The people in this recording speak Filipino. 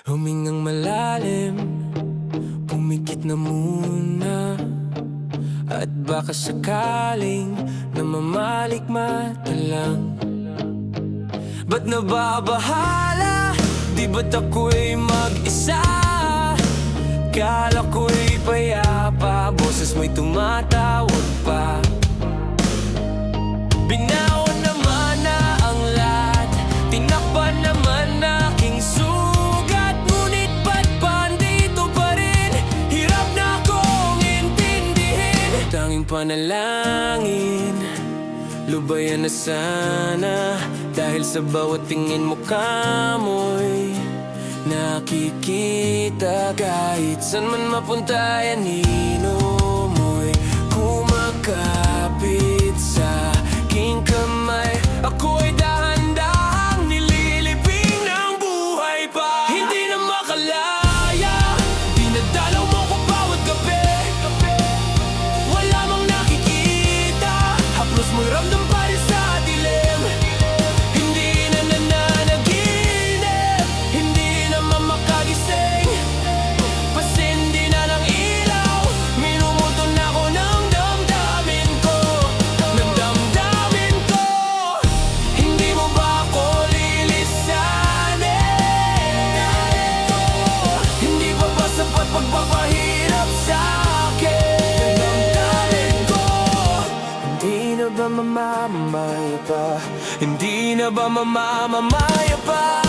Humingang malalim, pumikit na muna, at baka sakaling namamalikmata lang. Ba't nababahala? Di ba't ako'y mag-isa? Kala ko'y payapa, boses mo'y tumatawag pa. Binaon naman na ang lahat, tinakpan naman aking sugat. Ngunit ba't pandito pa rin? Hirap na akong intindihin. Tanging panalangin, lubayan na sana, dahil sa bawat tingin mo kamoy nakikita. Kahit saan man mapunta yan, hino mo'y kumakapit sa aking kamay. Ako'y dahan-dahang nililibing ng buhay pa. Hindi na makalaya, dinadalaw mo ko bawat gabi. Wala mang nakikita, haplos mo'y ramdam pa rin sa dilim. Hindi na nananaginip, hindi na mamakagising. Pasindi na ng ilaw, minumuto na ko ng damdamin ko. Ng damdamin ko. Hindi mo ba ako lilisanin? Hindi ba ba sapat pagpapahirap sa akin? Ng damdamin ko. Hindi na ba mamamaya pa? Hindi na ba mamamaya pa?